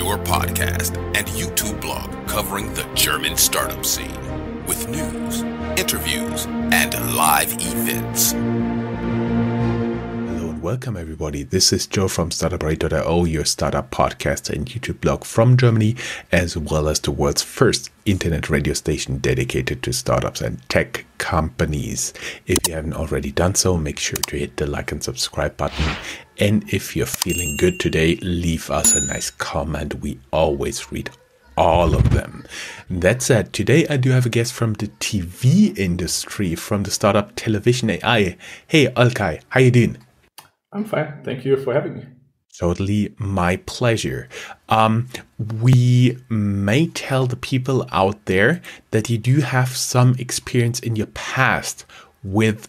your podcast and YouTube blog covering the German startup scene with news, interviews, and live events. Hello and welcome everybody. This is Joe from Startuprad.io, your startup podcast and YouTube blog from Germany, as well as the world's first internet radio station dedicated to startups and tech companies. If you haven't already done so, make sure to hit the like and subscribe button. And if you're feeling good today, leave us a nice comment. We always read all of them. That said, today I do have a guest from the TV industry, from the startup Television.ai. Hey, Alkai, how you doing? I'm fine. Thank you for having me. Totally my pleasure. We may tell the people out there that you do have some experience in your past with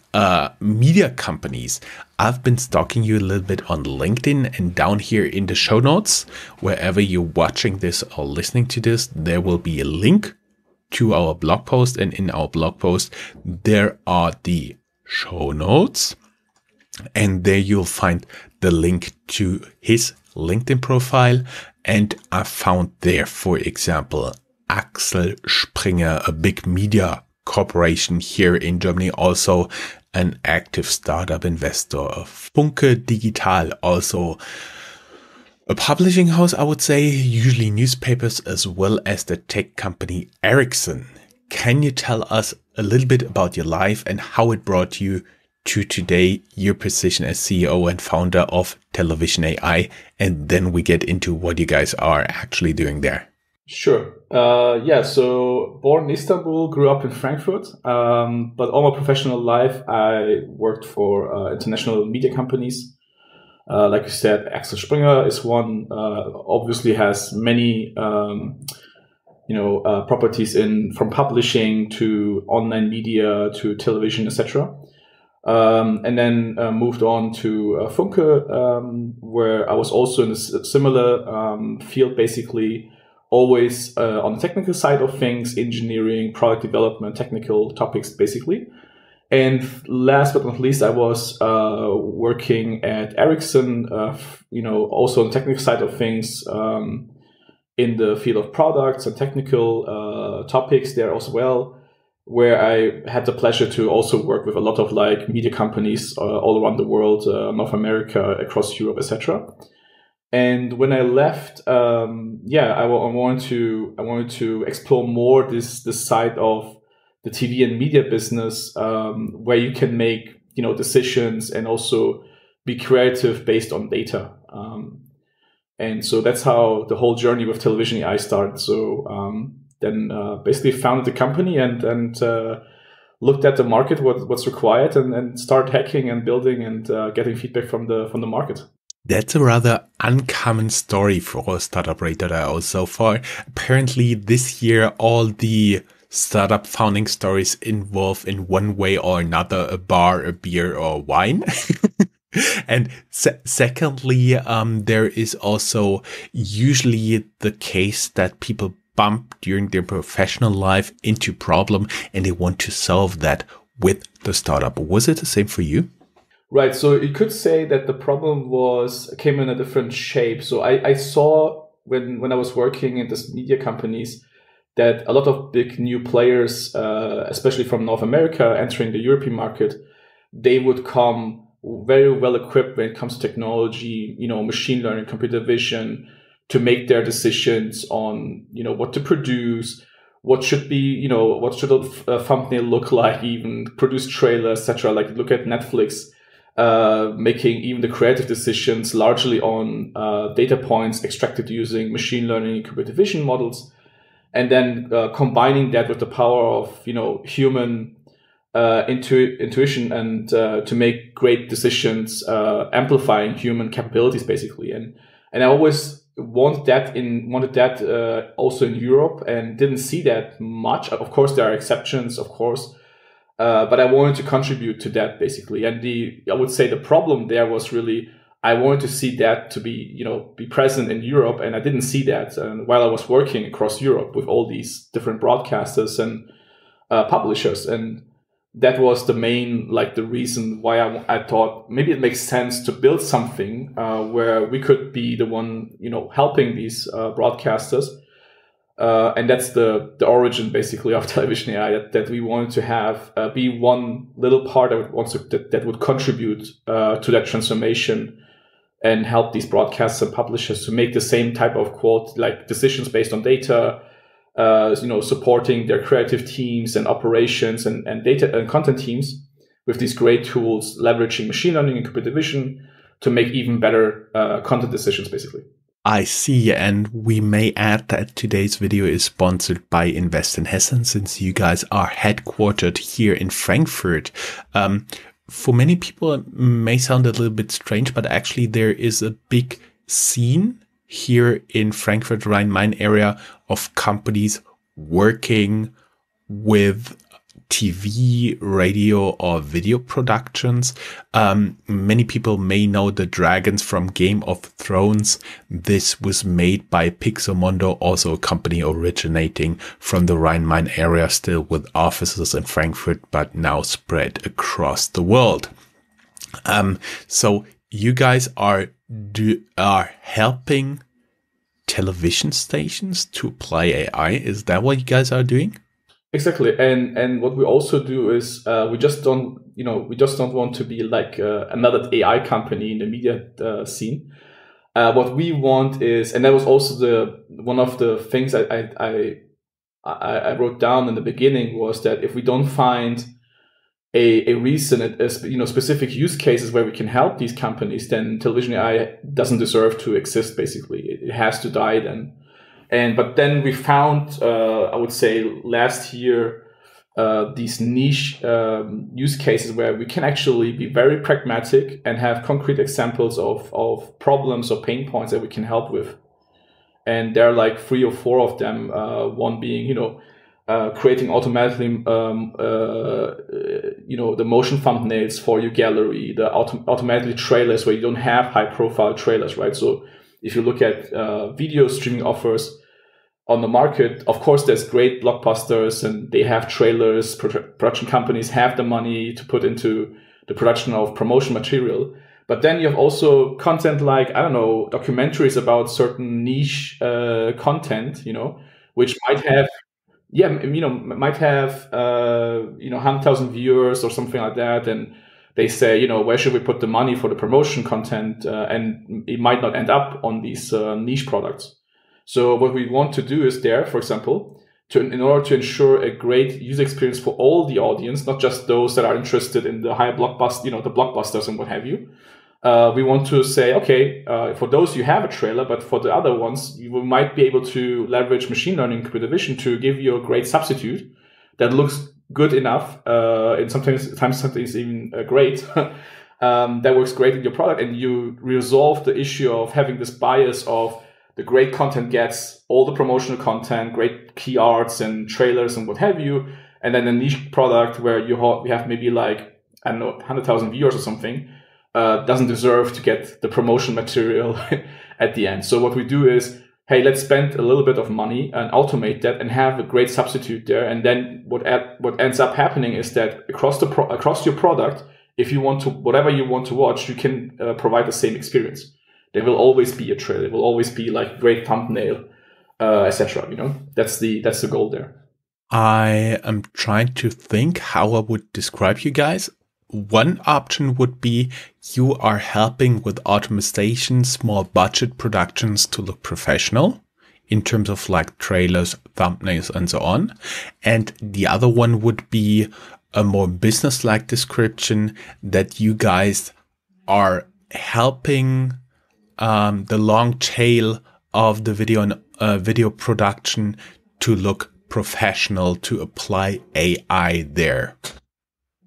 media companies. I've been stalking you a little bit on LinkedIn, and down here in the show notes, wherever you're watching this or listening to this, there will be a link to our blog post. And in our blog post, there are the show notes. And there you'll find the link to his LinkedIn profile. And I found there, for example, Axel Springer, a big media corporation here in Germany, also an active startup investor. Funke Digital, also a publishing house, I would say, usually newspapers, as well as the tech company Ericsson. Can you tell us a little bit about your life and how it brought you to today, your position as CEO and founder of Television.ai, and then we get into what you guys are actually doing there? Sure. So born in Istanbul, grew up in Frankfurt, but all my professional life, I worked for international media companies. Like you said, Axel Springer is one, obviously has many, properties from publishing to online media to television, etc. And then moved on to Funke, where I was also in a similar field, basically always on the technical side of things, engineering, product development, technical topics, basically. And last but not least, I was working at Ericsson, also on the technical side of things, in the field of products and technical topics there as well, where I had the pleasure to also work with a lot of media companies all around the world, North America, across Europe, etc. And when I left, I wanted to explore more this side of the TV and media business, where you can make decisions and also be creative based on data. And so that's how the whole journey with Television.ai started. So then basically founded the company and looked at the market, what's required, and started hacking and building and getting feedback from the market. That's a rather uncommon story for Startuprad.io so far. Apparently this year, all the startup founding stories involve in one way or another a bar, a beer, or wine. And secondly, there is also usually the case that people bump during their professional life into problem and they want to solve that with the startup. Was it the same for you? Right. So you could say that the problem came in a different shape. So I saw when I was working in these media companies that a lot of big new players, especially from North America, entering the European market, they would come very well equipped when it comes to technology, machine learning, computer vision, to make their decisions on, what to produce, what should be, what should a thumbnail look like, even produce trailers, etc. Like look at Netflix, making even the creative decisions largely on data points extracted using machine learning and computer vision models, and then combining that with the power of human intuition and to make great decisions, amplifying human capabilities basically. And I always wanted that also in Europe, and didn't see that much. Of course, there are exceptions, of course. But I wanted to contribute to that basically. And I would say the problem there was really, I wanted to see that to be present in Europe. And I didn't see that. And while I was working across Europe with all these different broadcasters and publishers. And that was the main, like the reason why I thought maybe it makes sense to build something where we could be the one, helping these broadcasters. And that's the origin basically of Television AI, that we wanted to have be one little part that would contribute to that transformation and help these broadcasters and publishers to make the same type of like decisions based on data, supporting their creative teams and operations and data and content teams with these great tools, leveraging machine learning and computer vision to make even better content decisions, basically. I see, and we may add that today's video is sponsored by Invest in Hessen, since you guys are headquartered here in Frankfurt. For many people, it may sound a little bit strange, but actually there is a big scene here in Frankfurt, Rhine-Main area of companies working with TV, radio, or video productions. Many people may know the dragons from Game of Thrones. This was made by Pixomondo, also a company originating from the Rhine-Main area, still with offices in Frankfurt, but now spread across the world. So you guys are helping television stations to apply AI. Is that what you guys are doing? Exactly, and what we also do is we just don't want to be like another AI company in the media scene. What we want is, and that was also one of the things I wrote down in the beginning, was that if we don't find a reason, specific use cases where we can help these companies, then Television AI doesn't deserve to exist. Basically, it has to die then. But then we found, I would say last year, these niche use cases where we can actually be very pragmatic and have concrete examples of problems or pain points that we can help with. And there are like 3 or 4 of them. One being, creating automatically, the motion thumbnails for your gallery, the automatically trailers where you don't have high-profile trailers, right? So if you look at video streaming offers on the market, of course, there's great blockbusters and they have trailers. Production companies have the money to put into the production of promotion material. But then you have also content like, I don't know, documentaries about certain niche content, which might have, 100,000 viewers or something like that. And they say, where should we put the money for the promotion content? And it might not end up on these niche products. So what we want to do is there, for example, in order to ensure a great user experience for all the audience, not just those that are interested in the higher blockbuster, the blockbusters and what have you. We want to say, okay, for those you have a trailer, but for the other ones, you might be able to leverage machine learning, computer vision to give you a great substitute that looks good enough, and sometimes even great, that works great in your product, and you resolve the issue of having this bias of the great content gets all the promotional content, great key arts and trailers and what have you, and then a niche product where we have maybe like, I don't know, 100,000 viewers or something, doesn't deserve to get the promotion material at the end. So what we do is, hey, let's spend a little bit of money and automate that and have a great substitute there. And then what ends up happening is that across your product, if you want to, whatever you want to watch, you can provide the same experience. There will always be a trailer. There will always be like great thumbnail, etc. That's the goal there. I am trying to think how I would describe you guys. One option would be you are helping with automation, small budget productions to look professional in terms of like trailers, thumbnails, and so on. And the other one would be a more business-like description that you guys are helping the long tail of the video production to look professional, to apply AI there.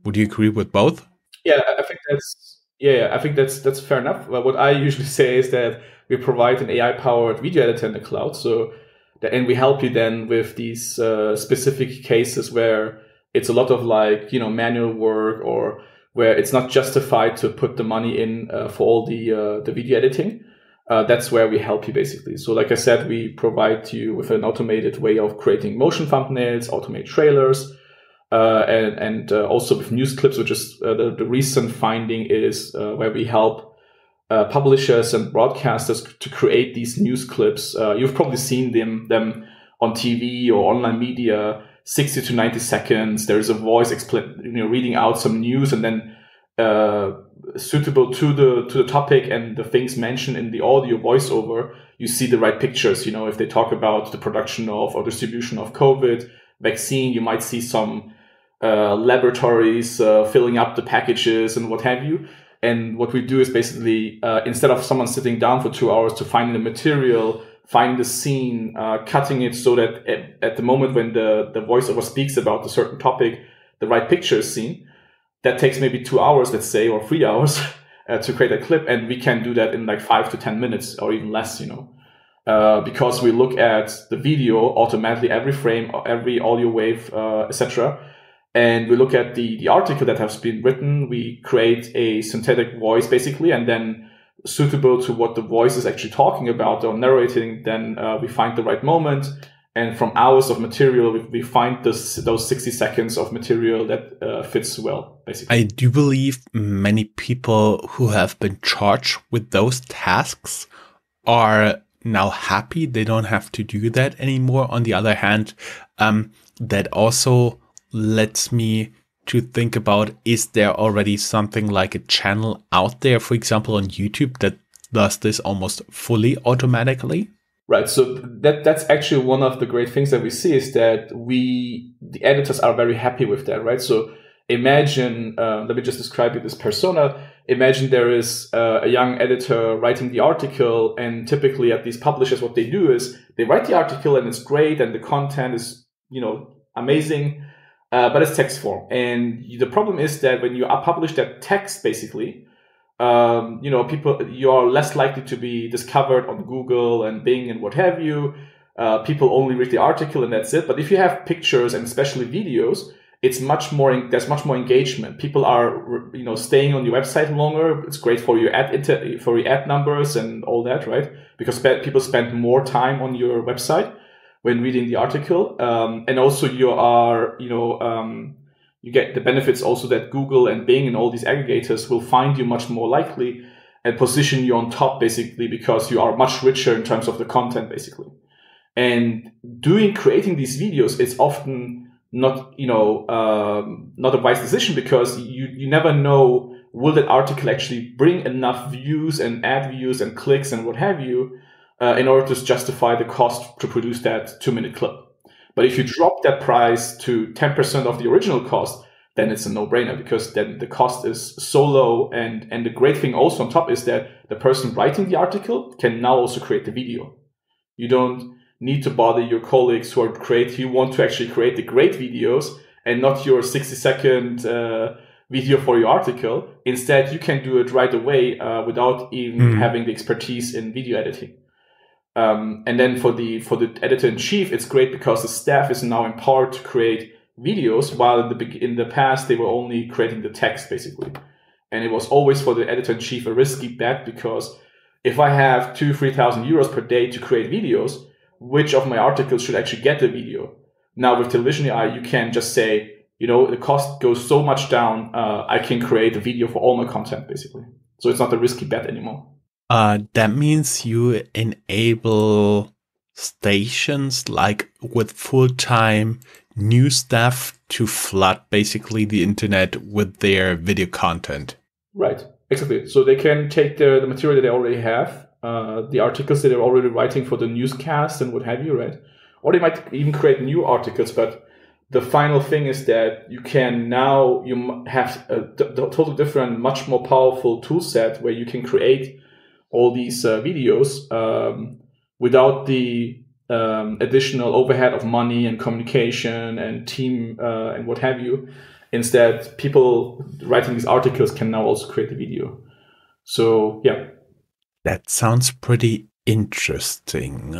Would you agree with both? Yeah, I think that's fair enough. What I usually say is that we provide an AI-powered video editor in the cloud, and we help you then with these specific cases where it's a lot of like manual work, or where it's not justified to put the money in for all the video editing. That's where we help you basically. So like I said, we provide you with an automated way of creating motion thumbnails, automate trailers. and also with news clips, which is the recent finding is where we help publishers and broadcasters to create these news clips. You've probably seen them on TV or online media, 60 to 90 seconds. There is a voice reading out some news, and then suitable to the topic and the things mentioned in the audio voiceover, you see the right pictures. If they talk about the production of or distribution of COVID vaccine, you might see some laboratories filling up the packages and what have you. And what we do is basically, instead of someone sitting down for 2 hours to find the material, find the scene, cutting it so that at the moment when the voiceover speaks about a certain topic, the right picture is seen. That takes maybe 2 hours, let's say, or 3 hours to create a clip. And we can do that in like 5 to 10 minutes or even less, because we look at the video automatically, every frame, every audio wave, etc. And we look at the article that has been written. We create a synthetic voice basically, and then suitable to what the voice is actually talking about or narrating, then we find the right moment. And from hours of material, we find those 60 seconds of material that fits well, basically. I do believe many people who have been charged with those tasks are now happy they don't have to do that anymore. On the other hand, that also lets me to think about, is there already something like a channel out there, for example, on YouTube that does this almost fully automatically? Right. So that's actually one of the great things that we see is that the editors are very happy with that, right? So imagine, let me just describe you this persona. Imagine there is a young editor writing the article, and typically at these publishers, what they do is they write the article and it's great and the content is, amazing, but it's text form. And the problem is that when you publish that text, basically, you are less likely to be discovered on Google and Bing and what have you. People only read the article and that's it. But if you have pictures and especially videos, there's much more engagement. People are, staying on your website longer. It's great for your ad numbers and all that, right? Because people spend more time on your website when reading the article. And also you get the benefits also that Google and Bing and all these aggregators will find you much more likely and position you on top, basically, because you are much richer in terms of the content, basically. And creating these videos is often not a wise decision, because you never know, will that article actually bring enough views and ad views and clicks and what have you in order to justify the cost to produce that 2-minute clip. But if you drop that price to 10% of the original cost, then it's a no-brainer, because then the cost is so low. And the great thing also on top is that the person writing the article can now also create the video. You don't need to bother your colleagues who want to actually create the great videos and not your 60-second video for your article. Instead, you can do it right away without even having the expertise in video editing. And then for the editor-in-chief, it's great because the staff is now empowered to create videos, while in the past they were only creating the text, basically. And it was always for the editor-in-chief a risky bet, because if I have 2,000-3,000 euros per day to create videos, which of my articles should actually get the video? Now with Television.ai, you can just say, the cost goes so much down, I can create a video for all my content, basically. So it's not a risky bet anymore. That means you enable stations like with full-time news staff to flood basically the internet with their video content. Right, exactly. So they can take the material that they already have, the articles that they're already writing for the newscast and what have you, right? Or they might even create new articles, but the final thing is that you have a totally different, much more powerful tool set where you can create all these videos without the additional overhead of money and communication and team and what have you. Instead, people writing these articles can now also create the video. So, yeah. That sounds pretty interesting.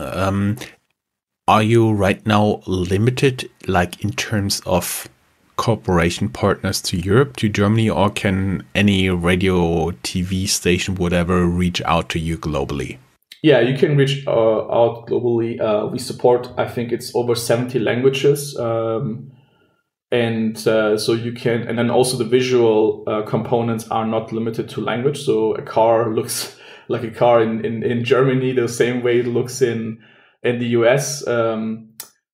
Are you right now limited, like in terms of cooperation partners to Europe, to Germany, or can any radio, TV station, whatever, reach out to you globally? Yeah, you can reach out globally. We support, I think it's over 70 languages. And so you can, and then also the visual components are not limited to language. So a car looks like a car in Germany the same way it looks in the US.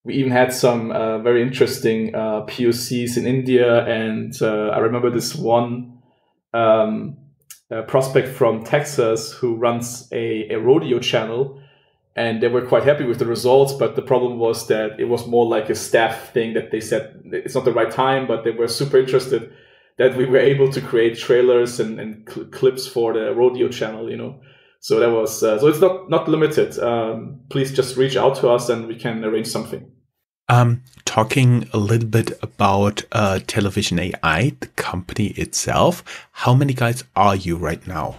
We even had some very interesting POCs in India, and I remember this one prospect from Texas who runs a rodeo channel, and they were quite happy with the results. But the problem was that it was more like a staff thing, that they said it's not the right time, but they were super interested that we were able to create trailers and clips for the rodeo channel, So that was so it's not limited. Please just reach out to us and we can arrange something. Talking a little bit about Television.ai, the company itself. How many guys are you right now?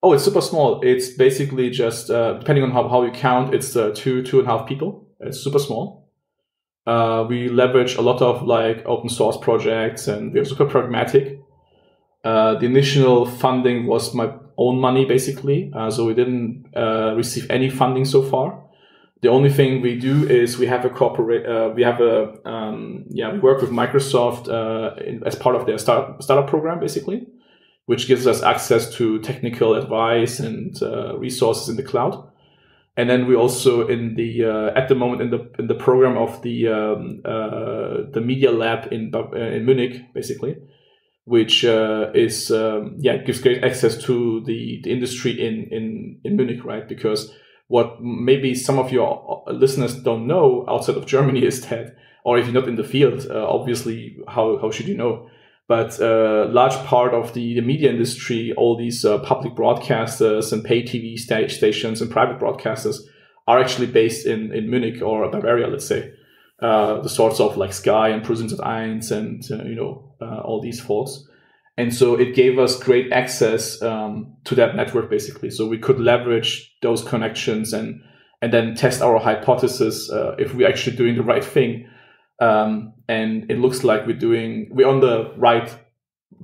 Oh, it's super small. It's basically just depending on how you count, it's 2.5 people. It's super small. We leverage a lot of like open source projects, and we're super pragmatic. The initial funding was my own money, basically. So we didn't receive any funding so far. The only thing we do is we have a we work with Microsoft as part of their startup program, basically, which gives us access to technical advice and resources in the cloud. And then we also at the moment in the program of the media lab in Munich, basically, which gives great access to the industry in Munich, right? Because what maybe some of your listeners don't know outside of Germany is that, or if you're not in the field, obviously, how should you know? But a large part of the media industry, all these public broadcasters and pay TV stations and private broadcasters are actually based in Munich or Bavaria, let's say. The sorts of like Sky and ProSieben and all these folks. And so it gave us great access to that network, basically. So we could leverage those connections and then test our hypothesis if we're actually doing the right thing. And it looks like we're on the right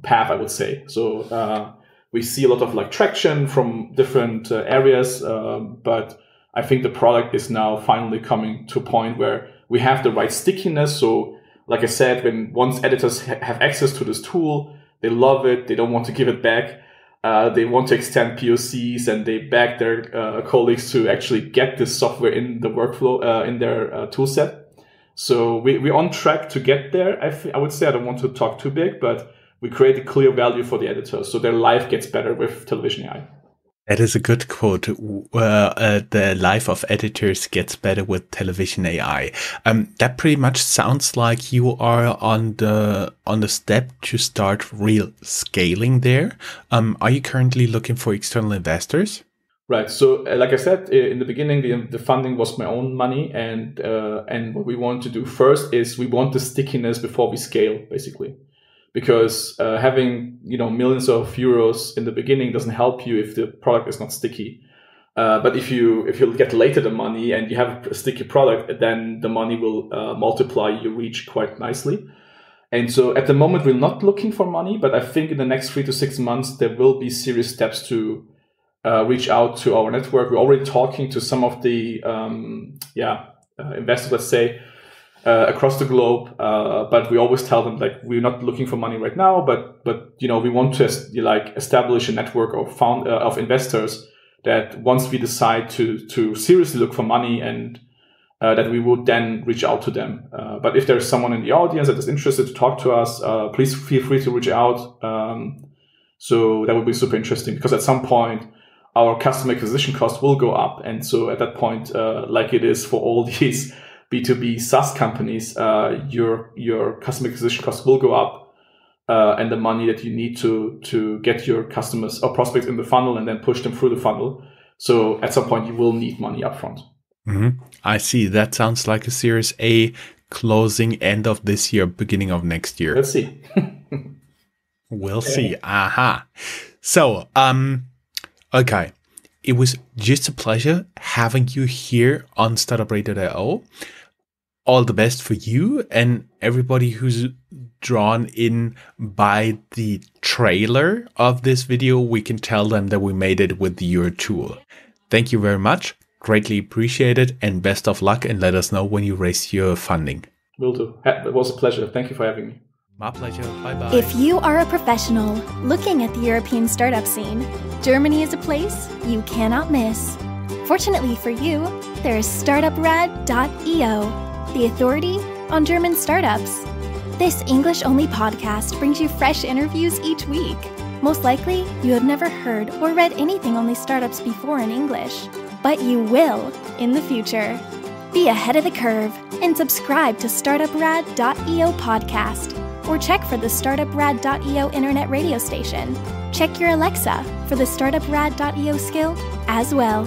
path, I would say. So we see a lot of like traction from different areas, but I think the product is now finally coming to a point where we have the right stickiness. So like I said, once editors have access to this tool, they love it. They don't want to give it back. They want to extend POCs, and they beg their colleagues to actually get this software in the workflow, in their tool set. So we're on track to get there. I would say, I don't want to talk too big, but we create a clear value for the editors, so their life gets better with Television.ai. That is a good quote. The life of editors gets better with Television.ai. That pretty much sounds like you are on the step to start real scaling there. Are you currently looking for external investors? Right. So, like I said in the beginning, the funding was my own money, and what we want to do first is we want the stickiness before we scale, basically. Because having millions of euros in the beginning doesn't help you if the product is not sticky. But if you get later the money and you have a sticky product, then the money will multiply your reach quite nicely. And so at the moment we're not looking for money, but I think in the next 3 to 6 months there will be serious steps to reach out to our network. We're already talking to some of the investors, let's say, across the globe, but we always tell them like we're not looking for money right now, but we want to establish a network of investors that once we decide to seriously look for money, and that we would then reach out to them. But if there's someone in the audience that is interested to talk to us, please feel free to reach out. So that would be super interesting, because at some point our customer acquisition cost will go up, and so at that point, like it is for all these B2B SaaS companies, your customer acquisition costs will go up, and the money that you need to get your customers or prospects in the funnel and then push them through the funnel. So at some point you will need money upfront. Mm-hmm. I see. That sounds like a Series A closing end of this year, beginning of next year. Let's see. We'll see. Aha. So, okay. It was just a pleasure having you here on Startuprad.io. All the best for you and everybody who's drawn in by the trailer of this video. We can tell them that we made it with your tool. Thank you very much. Greatly appreciate it, and best of luck, and let us know when you raise your funding. Will do. It was a pleasure. Thank you for having me. My pleasure. Bye-bye. If you are a professional looking at the European startup scene, Germany is a place you cannot miss. Fortunately for you, there is Startuprad.io, the authority on German startups. This English-only podcast brings you fresh interviews each week. Most likely, you have never heard or read anything on these startups before in English, but you will in the future. Be ahead of the curve and subscribe to Startuprad.io podcast, or check for the Startuprad.io internet radio station. Check your Alexa for the Startuprad.io skill as well.